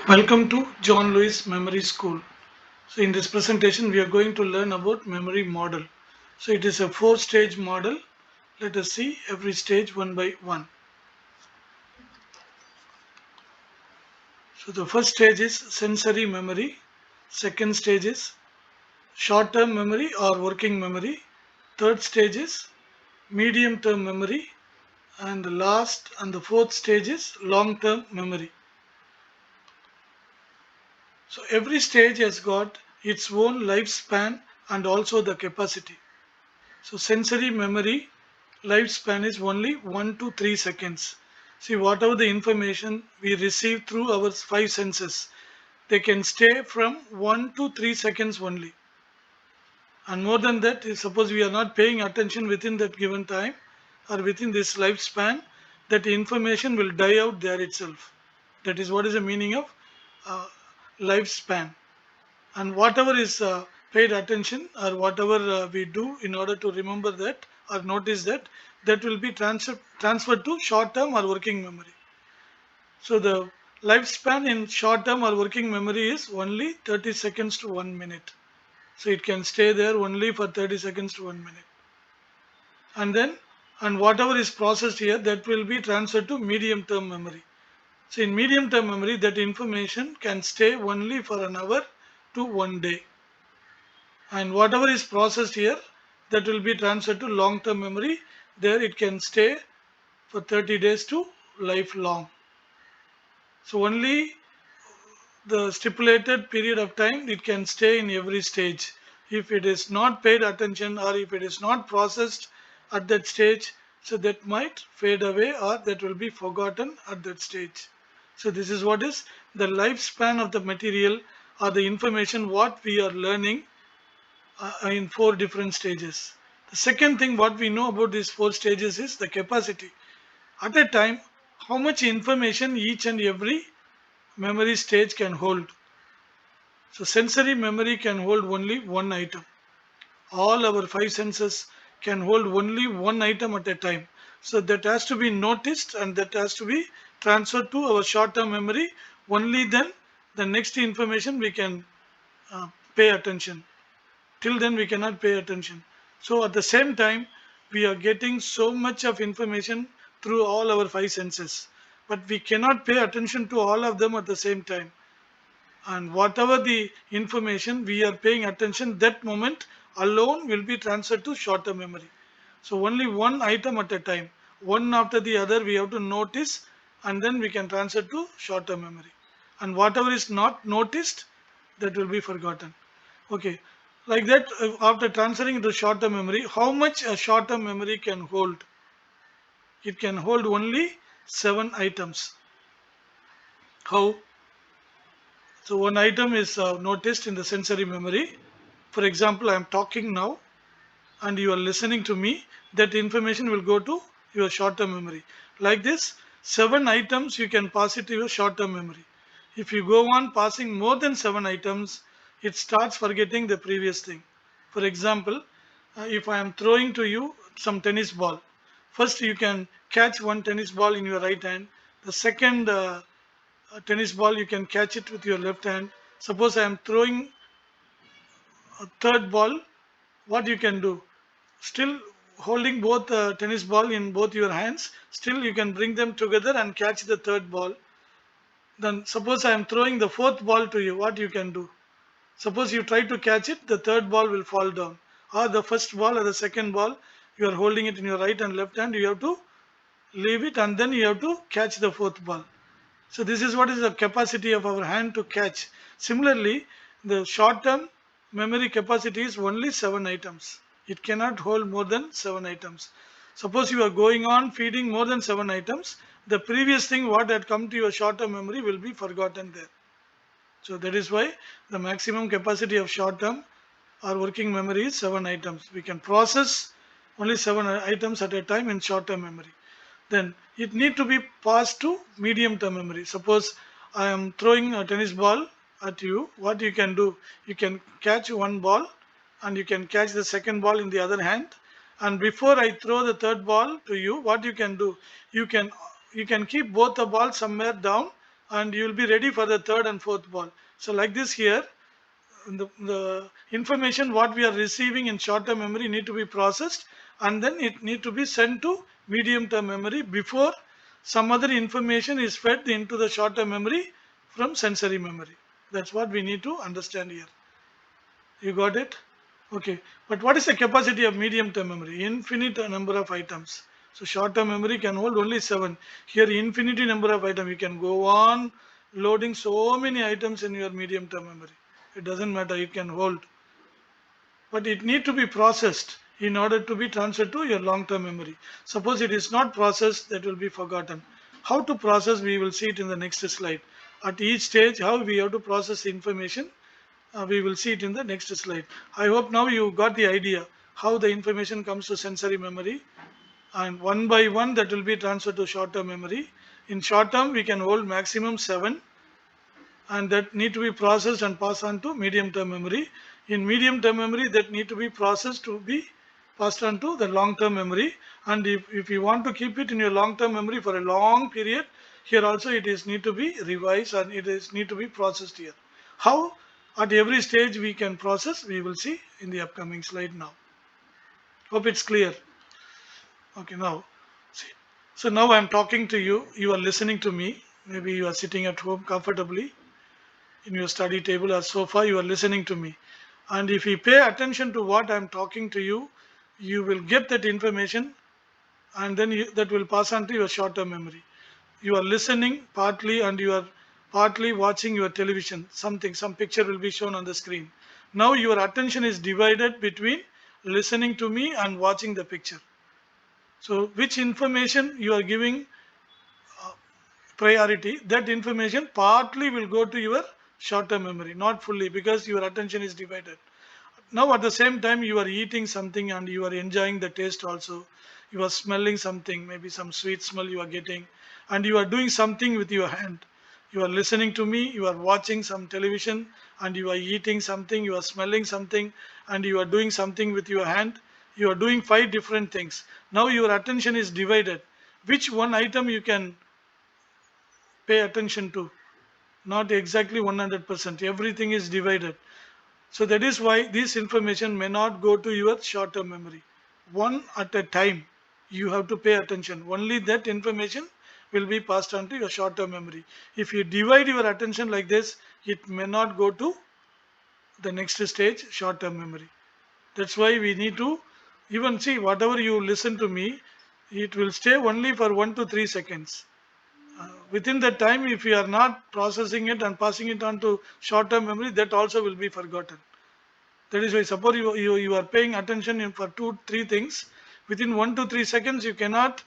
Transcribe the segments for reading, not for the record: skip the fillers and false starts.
Welcome to John Lewis Memory School. So in this presentation we are going to learn about memory model. So it is a four-stage model. Let us see every stage one by one. So the first stage is sensory memory. Second stage is short-term memory or working memory. Third stage is medium-term memory. And the last and the fourth stage is long-term memory. So every stage has got its own lifespan and also the capacity. So sensory memory lifespan is only 1 to 3 seconds. See, whatever the information we receive through our five senses, they can stay from 1 to 3 seconds only. And more than that, if suppose we are not paying attention within that given time or within this lifespan, that information will die out there itself. That is what is the meaning of uh, lifespan. And whatever is paid attention or whatever we do in order to remember that or notice that, that will be transferred to short term or working memory. So the lifespan in short term or working memory is only 30 seconds to 1 minute. So it can stay there only for 30 seconds to 1 minute. And then and whatever is processed here, that will be transferred to medium term memory. So in medium term memory, that information can stay only for an hour to 1 day. And whatever is processed here, that will be transferred to long term memory. There it can stay for 30 days to lifelong. So only the stipulated period of time it can stay in every stage. If it is not paid attention or if it is not processed at that stage, so that might fade away or that will be forgotten at that stage. So this is what is the lifespan of the material or the information what we are learning in four different stages. The second thing what we know about these four stages is the capacity. At a time, how much information each and every memory stage can hold. So sensory memory can hold only one item. All our five senses can hold only one item at a time. So that has to be noticed and that has to be transferred to our short-term memory. Only then the next information we can pay attention. Till then we cannot pay attention. So at the same time we are getting so much of information through all our five senses, but we cannot pay attention to all of them at the same time. And whatever the information we are paying attention, that moment alone will be transferred to short term memory. So only one item at a time, one after the other we have to notice, and then we can transfer to short term memory. And whatever is not noticed, that will be forgotten. Okay, like that, after transferring to short term memory, how much a short term memory can hold? It can hold only 7 items. How? So one item is noticed in the sensory memory. For example, I am talking now and you are listening to me. That information will go to your short term memory. Like this, 7 items you can pass it to your short term memory. If you go on passing more than 7 items, it starts forgetting the previous thing. For example, if I am throwing to you some tennis ball, first you can catch one tennis ball in your right hand. The second tennis ball you can catch it with your left hand. Suppose I am throwing a third ball, what you can do? Still holding both tennis ball in both your hands, still you can bring them together and catch the third ball. Then suppose I am throwing the fourth ball to you, what you can do? Suppose you try to catch it, the third ball will fall down. Or the first ball or the second ball, you are holding it in your right and left hand, you have to leave it and then you have to catch the fourth ball. So this is what is the capacity of our hand to catch. Similarly, the short term memory capacity is only 7 items. It cannot hold more than 7 items. Suppose you are going on feeding more than 7 items, the previous thing what had come to your short term memory will be forgotten there. So that is why the maximum capacity of short term or working memory is 7 items. We can process only 7 items at a time in short term memory. Then it need to be passed to medium term memory. Suppose I am throwing a tennis ball at you, what you can do? You can catch one ball and you can catch the second ball in the other hand, and before I throw the third ball to you, what you can do? You can keep both the balls somewhere down and you will be ready for the third and fourth ball. So like this here, the information what we are receiving in short term memory need to be processed, and then it need to be sent to medium term memory before some other information is fed into the short term memory from sensory memory. That's what we need to understand here. You got it? Okay. But what is the capacity of medium term memory? Infinite number of items. So short term memory can hold only 7. Here infinity number of items. You can go on loading so many items in your medium term memory. It doesn't matter. You can hold. But it need to be processed in order to be transferred to your long term memory. Suppose it is not processed, that will be forgotten. How to process, we will see it in the next slide. At each stage, how we have to process the information, we will see it in the next slide. I hope now you got the idea how the information comes to sensory memory, and one by one that will be transferred to short term memory. In short term we can hold maximum 7, and that need to be processed and passed on to medium term memory. In medium term memory, that need to be processed to be passed on to the long term memory. And if you want to keep it in your long term memory for a long period, here also it is need to be revised and it is need to be processed here. How at every stage we can process, we will see in the upcoming slide now. Hope it's clear. Okay, now see. So now I'm talking to you, you are listening to me. Maybe you are sitting at home comfortably in your study table or sofa, you are listening to me. And if you pay attention to what I'm talking to you, you will get that information, and then that will pass on to your short term memory. You are listening partly and you are partly watching your television. Some picture will be shown on the screen. Now your attention is divided between listening to me and watching the picture. So which information you are giving priority, that information partly will go to your short term memory, not fully, because your attention is divided. Now at the same time you are eating something and you are enjoying the taste also. You are smelling something, maybe some sweet smell you are getting, and you are doing something with your hand. You are listening to me, you are watching some television, and you are eating something, you are smelling something, and you are doing something with your hand. You are doing 5 different things. Now your attention is divided. Which one item you can pay attention to? Not exactly 100%. Everything is divided. So that is why this information may not go to your short term memory. One at a time you have to pay attention. Only that information will be passed on to your short term memory. If you divide your attention like this, it may not go to the next stage, short term memory. That's why we need to even see whatever you listen to me, it will stay only for 1 to 3 seconds. Within that time, if you are not processing it and passing it on to short term memory, that also will be forgotten. That is why suppose you are paying attention for 2-3 things, within 1 to 3 seconds you cannot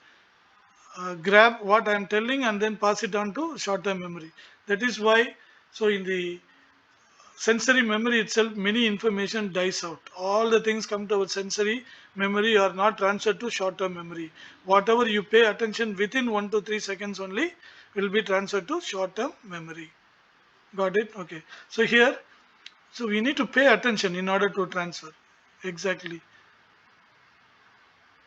grab what I am telling and then pass it on to short term memory. That is why, so in the sensory memory itself, many information dies out. All the things come to our sensory memory are not transferred to short term memory. Whatever you pay attention within 1 to 3 seconds only will be transferred to short term memory. Got it? Okay. So here, so we need to pay attention in order to transfer. Exactly.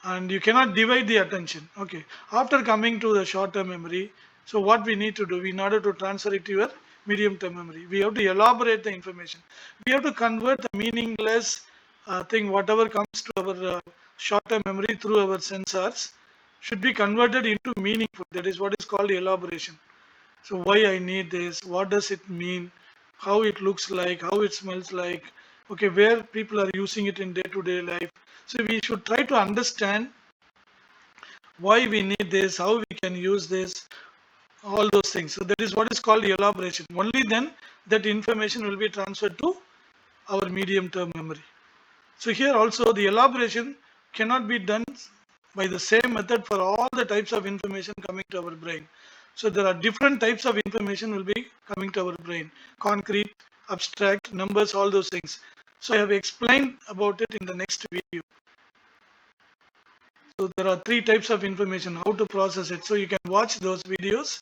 And you cannot divide the attention. Okay. After coming to the short term memory, so what we need to do in order to transfer it to your medium term memory, we have to elaborate the information. We have to convert the meaningless thing, whatever comes to our short term memory through our sensors, should be converted into meaningful. That is what is called elaboration. So why I need this, what does it mean, how it looks like, how it smells like, okay, where people are using it in day-to-day life. So we should try to understand why we need this, how we can use this, all those things. So that is what is called elaboration. Only then that information will be transferred to our medium-term memory. So here also the elaboration cannot be done by the same method for all the types of information coming to our brain. So there are different types of information will be coming to our brain. Concrete, abstract, numbers, all those things. So I have explained about it in the next video. So there are 3 types of information, how to process it. So you can watch those videos.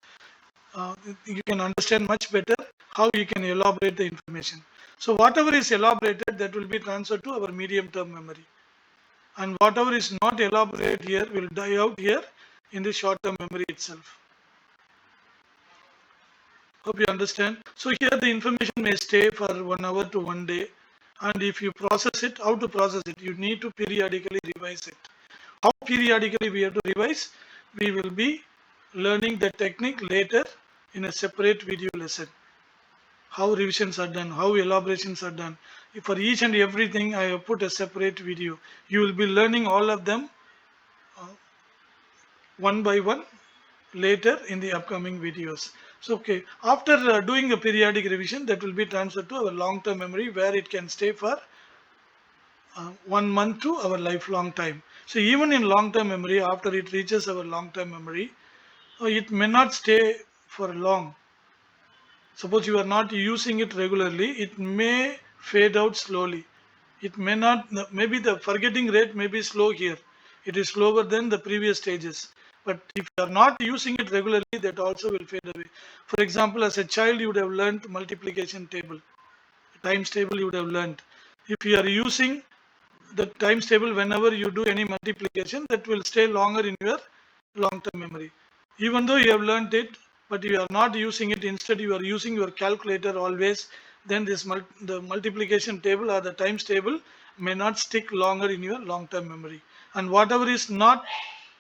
You can understand much better how you can elaborate the information. So whatever is elaborated, that will be transferred to our medium-term memory. And whatever is not elaborated here will die out here in the short-term memory itself. Hope you understand. So here the information may stay for 1 hour to 1 day, and if you process it, how to process it? You need to periodically revise it. How periodically we have to revise? We will be learning the technique later in a separate video lesson. How revisions are done, how elaborations are done. For each and everything, I have put a separate video. You will be learning all of them one by one later in the upcoming videos. So, okay, after doing a periodic revision, that will be transferred to our long-term memory where it can stay for 1 month to our lifelong time. So, even in long-term memory, after it reaches our long-term memory, it may not stay for long. Suppose you are not using it regularly, it may fade out slowly. It may not, maybe the forgetting rate may be slow here. It is slower than the previous stages. But if you are not using it regularly, that also will fade away. For example, as a child, you would have learned multiplication table, times table you would have learned. If you are using the times table whenever you do any multiplication, that will stay longer in your long-term memory. Even though you have learned it, but you are not using it, instead you are using your calculator always, then the multiplication table or the times table may not stick longer in your long-term memory. And whatever is not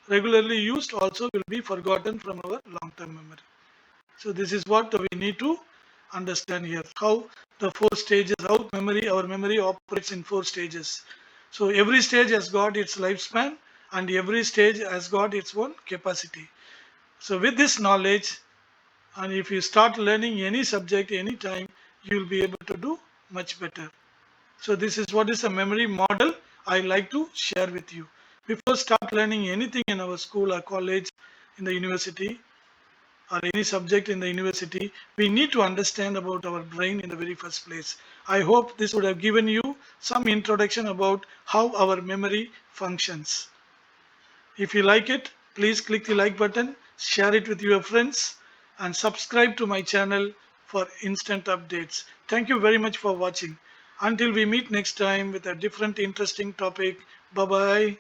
regularly used also will be forgotten from our long-term memory. So this is what we need to understand here, how the 4 stages, how our memory operates in 4 stages. So every stage has got its lifespan and every stage has got its own capacity. So with this knowledge, and if you start learning any subject anytime, you will be able to do much better. So this is what is a memory model I like to share with you. Before start learning anything in our school or college, in the university, or any subject in the university, we need to understand about our brain in the very first place. I hope this would have given you some introduction about how our memory functions. If you like it, please click the like button, share it with your friends, and subscribe to my channel for instant updates. Thank you very much for watching. Until we meet next time with a different interesting topic. Bye bye.